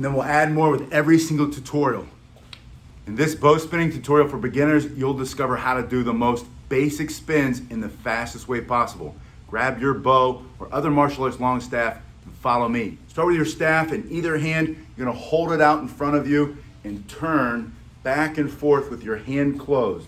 and then we'll add more with every single tutorial. In this bow spinning tutorial for beginners, you'll discover how to do the most basic spins in the fastest way possible. Grab your bow or other martial arts long staff and follow me. Start with your staff in either hand. You're gonna hold it out in front of you and turn back and forth with your hand closed.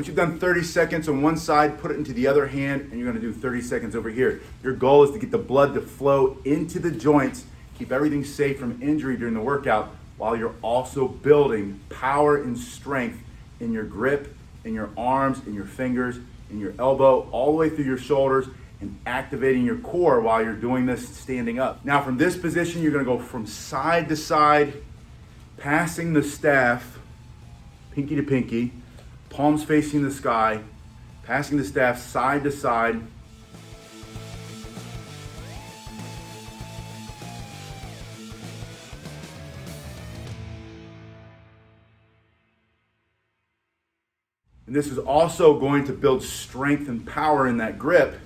Once you've done 30 seconds on one side, put it into the other hand, and you're gonna do 30 seconds over here. Your goal is to get the blood to flow into the joints, keep everything safe from injury during the workout, while you're also building power and strength in your grip, in your arms, in your fingers, in your elbow, all the way through your shoulders, and activating your core while you're doing this standing up. Now from this position, you're gonna go from side to side, passing the staff, pinky to pinky, palms facing the sky, passing the staff side to side. And this is also going to build strength and power in that grip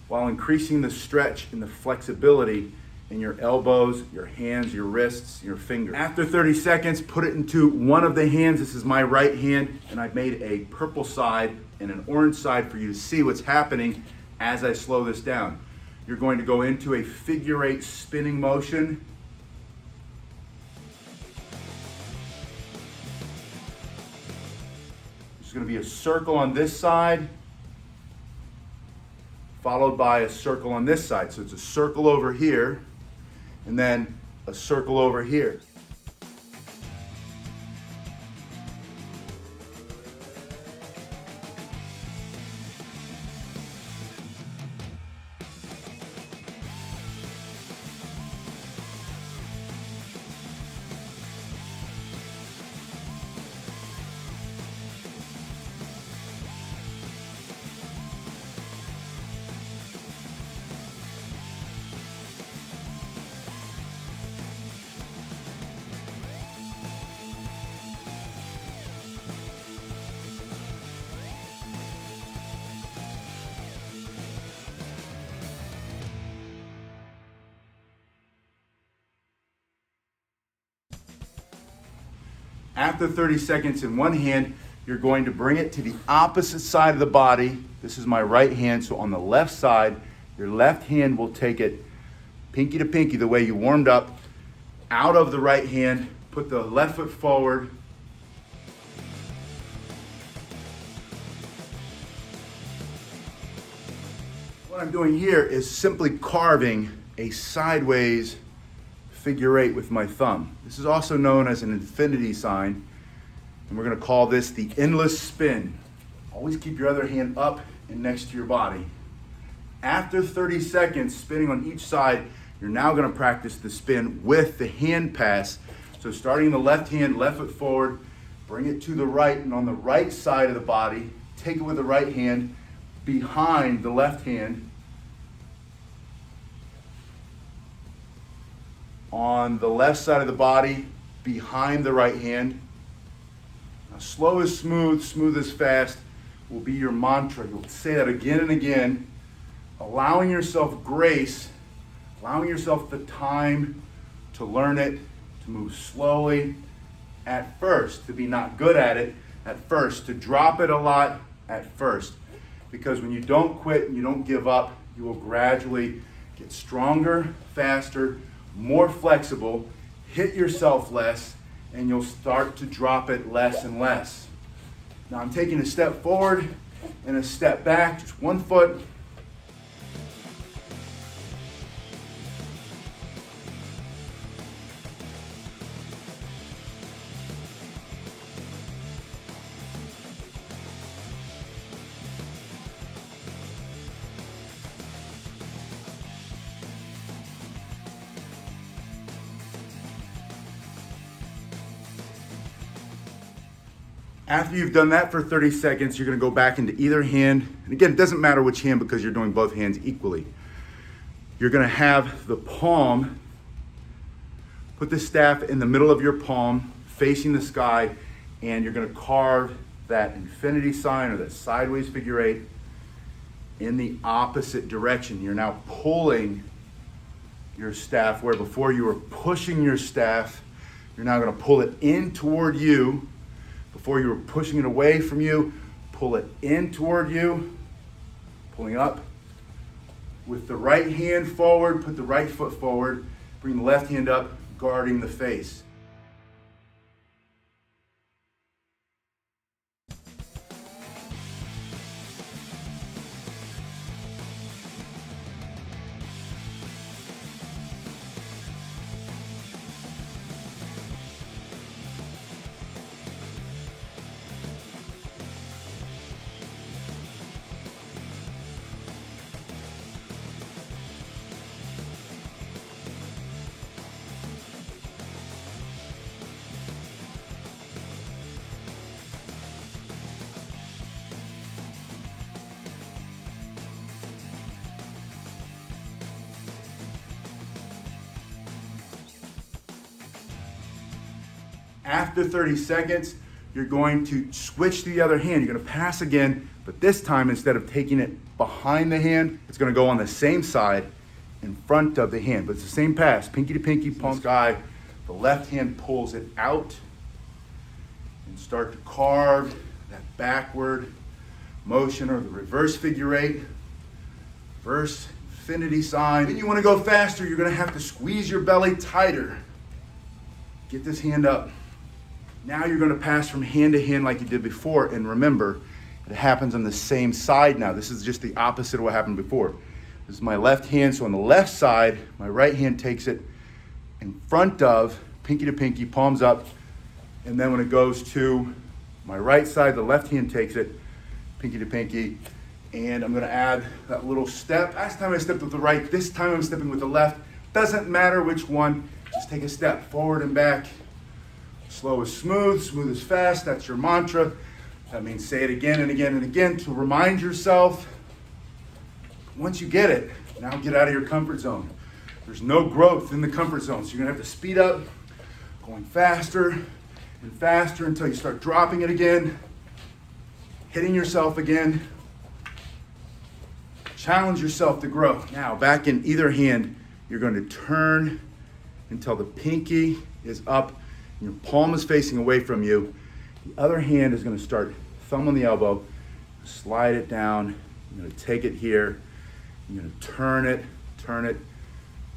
while increasing the stretch and the flexibility in your elbows, your hands, your wrists, your fingers. After 30 seconds, put it into one of the hands. This is my right hand, and I've made a purple side and an orange side for you to see what's happening as I slow this down. You're going to go into a figure eight spinning motion. There's going to be a circle on this side, followed by a circle on this side. So it's a circle over here, and then a circle over here. After 30 seconds in one hand, you're going to bring it to the opposite side of the body. This is my right hand, so on the left side, your left hand will take it pinky to pinky, the way you warmed up, out of the right hand, put the left foot forward. What I'm doing here is simply carving a sideways figure eight with my thumb. This is also known as an infinity sign, and we're going to call this the endless spin. Always keep your other hand up and next to your body. After 30 seconds spinning on each side, you're now going to practice the spin with the hand pass. So starting the left hand, left foot forward, bring it to the right, and on the right side of the body, take it with the right hand behind the left hand. On the left side of the body, behind the right hand. Now, slow is smooth, smooth is fast will be your mantra. You'll say that again and again, allowing yourself grace, allowing yourself the time to learn it, to move slowly at first, to be not good at it at first, to drop it a lot at first. Because when you don't quit and you don't give up, you will gradually get stronger, faster, more flexible, hit yourself less, and you'll start to drop it less and less. Now I'm taking a step forward and a step back, just one foot. After you've done that for 30 seconds, you're gonna go back into either hand. And again, it doesn't matter which hand because you're doing both hands equally. You're gonna have the palm, put the staff in the middle of your palm, facing the sky, and you're gonna carve that infinity sign or that sideways figure eight in the opposite direction. You're now pulling your staff where before you were pushing your staff. You're now gonna pull it in toward you. Before you were pushing it away from you, pull it in toward you, pulling up. With the right hand forward, put the right foot forward, bring the left hand up, guarding the face. After 30 seconds, you're going to switch to the other hand. You're gonna pass again, but this time, instead of taking it behind the hand, it's gonna go on the same side in front of the hand. But it's the same pass, pinky to pinky, palm sky. The left hand pulls it out and start to carve that backward motion or the reverse figure eight, reverse infinity sign. Then you wanna go faster, you're gonna have to squeeze your belly tighter. Get this hand up. Now you're gonna pass from hand to hand like you did before, and remember, it happens on the same side now. This is just the opposite of what happened before. This is my left hand, so on the left side, my right hand takes it in front of, pinky to pinky, palms up, and then when it goes to my right side, the left hand takes it, pinky to pinky, and I'm gonna add that little step. Last time I stepped with the right, this time I'm stepping with the left. Doesn't matter which one, just take a step forward and back. Slow is smooth, smooth is fast. That's your mantra. That means say it again and again and again to remind yourself. Once you get it, now get out of your comfort zone. There's no growth in the comfort zone, so you're gonna have to speed up, going faster and faster until you start dropping it again, hitting yourself again. Challenge yourself to grow. Now, back in either hand, you're going to turn until the pinky is up and your palm is facing away from you. The other hand is going to start thumb on the elbow, slide it down. You're going to take it here. You're going to turn it, turn it,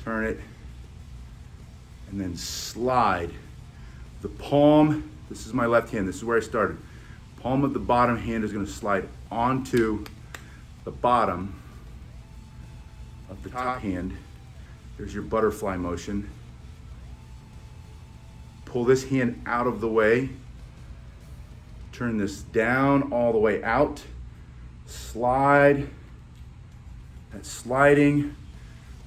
turn it, and then slide. The palm, this is my left hand, this is where I started. Palm of the bottom hand is going to slide onto the bottom of the top hand. There's your butterfly motion. Pull this hand out of the way. Turn this down all the way out. Slide. That sliding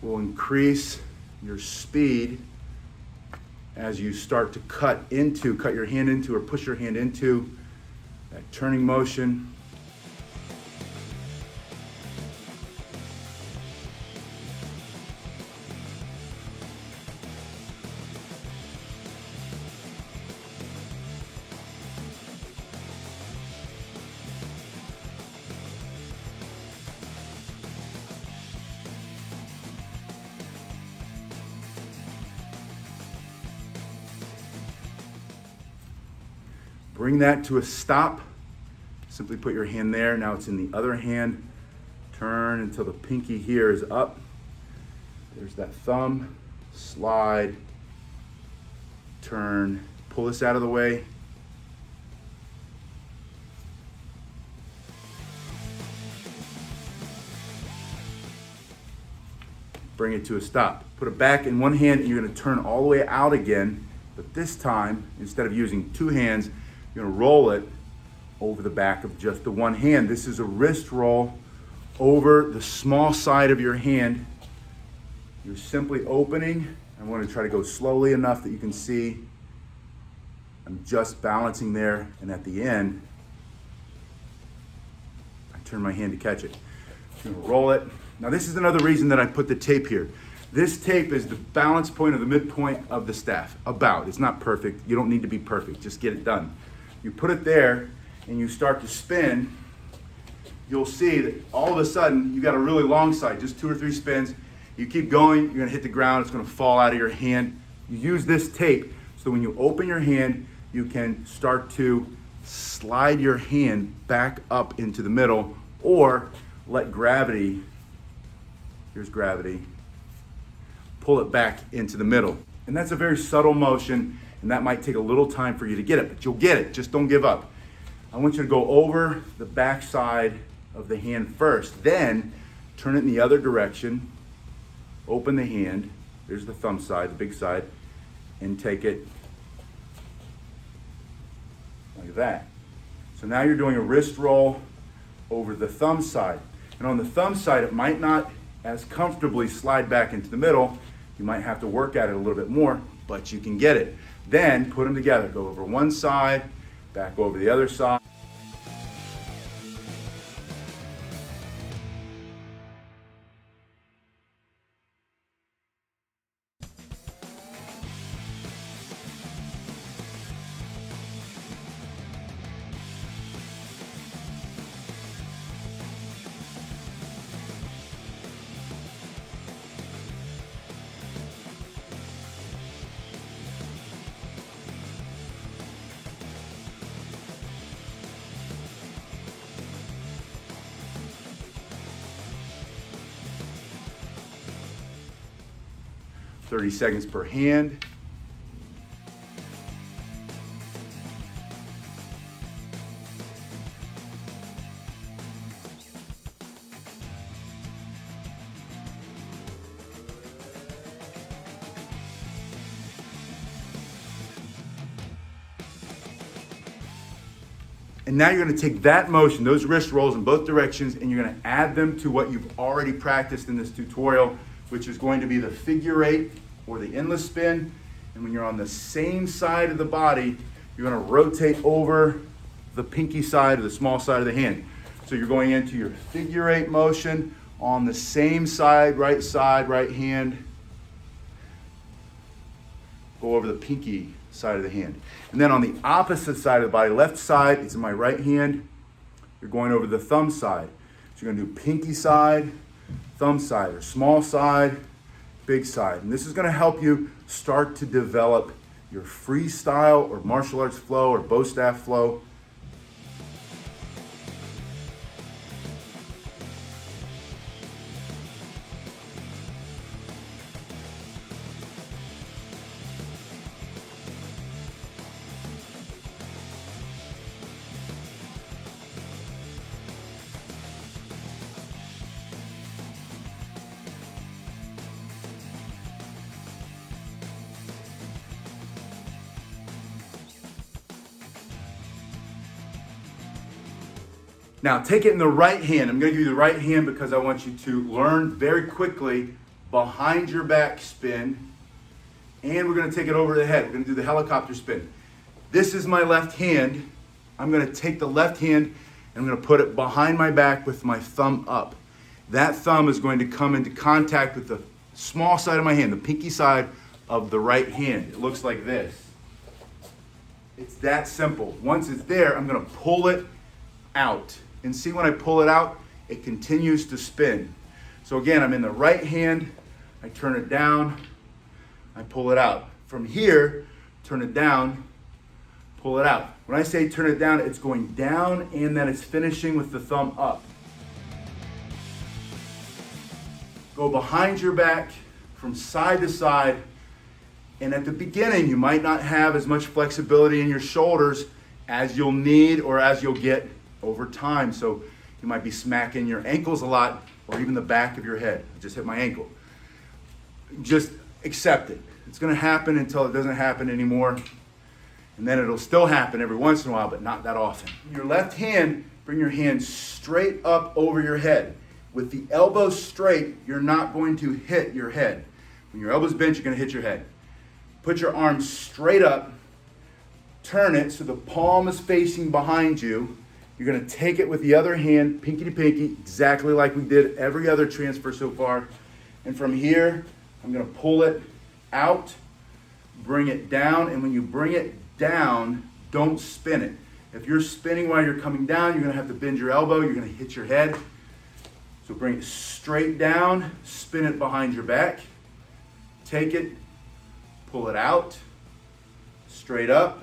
will increase your speed as you start to cut your hand into or push your hand into that turning motion. Bring that to a stop. Simply put your hand there. Now it's in the other hand. Turn until the pinky here is up. There's that thumb. Slide. Turn. Pull this out of the way. Bring it to a stop. Put it back in one hand and you're going to turn all the way out again. But this time, instead of using two hands, you're gonna roll it over the back of just the one hand. This is a wrist roll over the small side of your hand. You're simply opening. I want to try to go slowly enough that you can see I'm just balancing there, and at the end, I turn my hand to catch it. I'm gonna roll it. Now this is another reason that I put the tape here. This tape is the balance point or the midpoint of the staff. About. It's not perfect. You don't need to be perfect. Just get it done. you put it there and you start to spin, you'll see that all of a sudden you got a really long side, just 2 or 3 spins. You keep going, you're gonna hit the ground, it's gonna fall out of your hand. You use this tape so when you open your hand, you can start to slide your hand back up into the middle, or let gravity, here's gravity, pull it back into the middle. And that's a very subtle motion, and that might take a little time for you to get it, but you'll get it, just don't give up. I want you to go over the back side of the hand first, then turn it in the other direction, open the hand, there's the thumb side, the big side, and take it like that. So now you're doing a wrist roll over the thumb side. And on the thumb side, it might not as comfortably slide back into the middle. You might have to work at it a little bit more, but you can get it. Then put them together. Go over one side, back over the other side. "30 seconds per hand." And now you're going to take that motion, those wrist rolls in both directions, and you're going to add them to what you've already practiced in this tutorial, which is going to be the figure 8 or the endless spin. And when you're on the same side of the body, you're going to rotate over the pinky side or the small side of the hand. So you're going into your figure 8 motion on the same side, right hand. Go over the pinky side of the hand. And then on the opposite side of the body, left side, it's in my right hand, you're going over the thumb side. So you're going to do pinky side, thumb side, or small side, big side. And this is going to help you start to develop your freestyle or martial arts flow or bow staff flow. Now take it in the right hand. I'm going to give you the right hand because I want you to learn very quickly behind your back spin, and we're going to take it over the head. We're going to do the helicopter spin. This is my left hand. I'm going to take the left hand and I'm going to put it behind my back with my thumb up. That thumb is going to come into contact with the small side of my hand, the pinky side of the right hand. It looks like this. It's that simple. Once it's there, I'm going to pull it out. And see, when I pull it out, it continues to spin. So again, I'm in the right hand, I turn it down, I pull it out. From here, turn it down, pull it out. When I say turn it down, it's going down and then it's finishing with the thumb up. Go behind your back from side to side. And at the beginning, you might not have as much flexibility in your shoulders as you'll need or as you'll get over time. So you might be smacking your ankles a lot or even the back of your head. I just hit my ankle. Just accept it. It's going to happen until it doesn't happen anymore. And then it'll still happen every once in a while, but not that often. Your left hand, bring your hand straight up over your head. With the elbow straight, you're not going to hit your head. When your elbow's bent, you're going to hit your head. Put your arm straight up, turn it so the palm is facing behind you. You're going to take it with the other hand, pinky to pinky, exactly like we did every other transfer so far. And from here, I'm going to pull it out, bring it down, and when you bring it down, don't spin it. If you're spinning while you're coming down, you're gonna have to bend your elbow, you're gonna hit your head. So bring it straight down, spin it behind your back, take it, pull it out, straight up.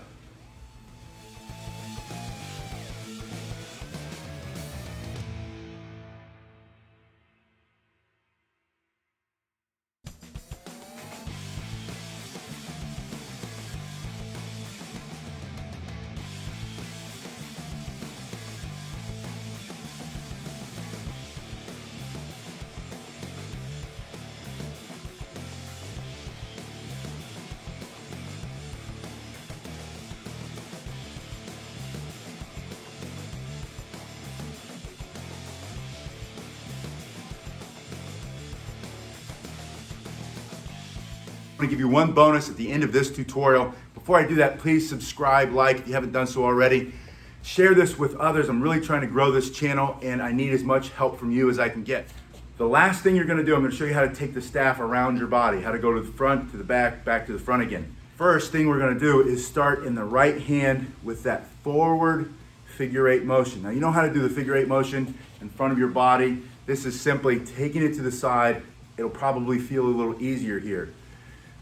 I'm gonna give you one bonus at the end of this tutorial. Before I do that, please subscribe, like if you haven't done so already. Share this with others. I'm really trying to grow this channel and I need as much help from you as I can get. The last thing you're gonna do, I'm gonna show you how to take the staff around your body, how to go to the front, to the back to the front again. First thing we're gonna do is start in the right hand with that forward figure eight motion. Now you know how to do the figure eight motion in front of your body. This is simply taking it to the side. It'll probably feel a little easier here.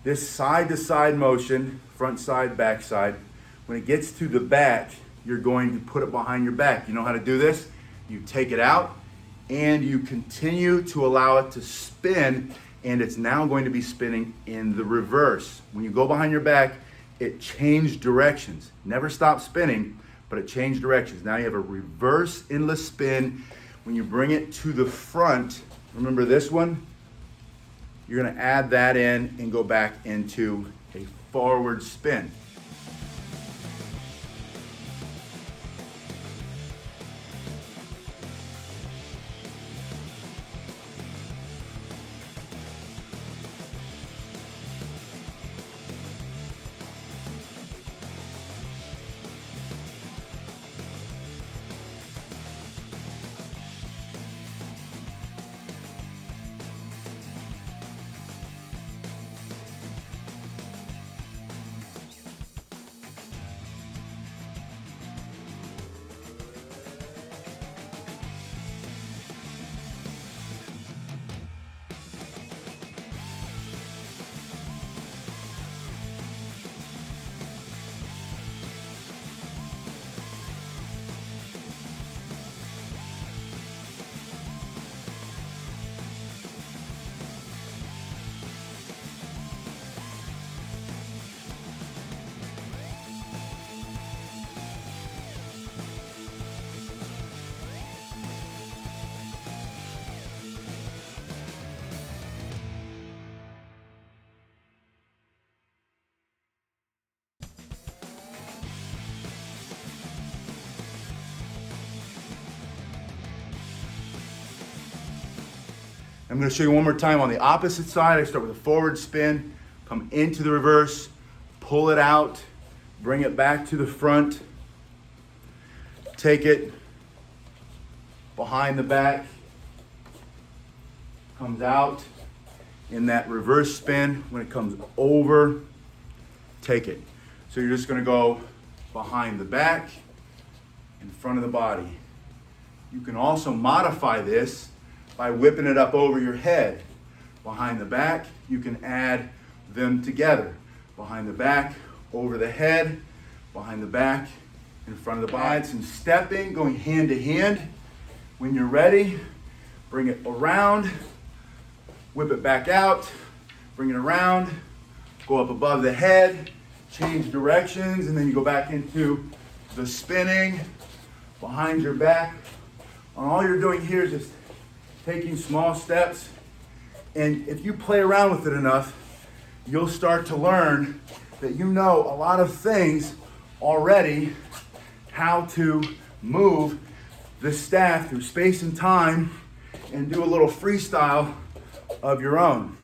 This side to side motion, front side, back side, when it gets to the back, you're going to put it behind your back. You know how to do this? You take it out and you continue to allow it to spin, and it's now going to be spinning in the reverse. When you go behind your back, it changed directions. Never stop spinning, but it changed directions. Now you have a reverse endless spin. When you bring it to the front, remember this one? You're gonna add that in and go back into a forward spin. I'm going to show you one more time on the opposite side. I start with a forward spin, come into the reverse, pull it out, bring it back to the front, take it behind the back, comes out in that reverse spin. When it comes over, take it. So you're just going to go behind the back, in front of the body. You can also modify this by whipping it up over your head. Behind the back, you can add them together. Behind the back, over the head, behind the back, in front of the body. Add some stepping, going hand to hand. When you're ready, bring it around, whip it back out, bring it around, go up above the head, change directions, and then you go back into the spinning behind your back. And all you're doing here is just taking small steps, and if you play around with it enough, you'll start to learn that you know a lot of things already, how to move the staff through space and time and do a little freestyle of your own.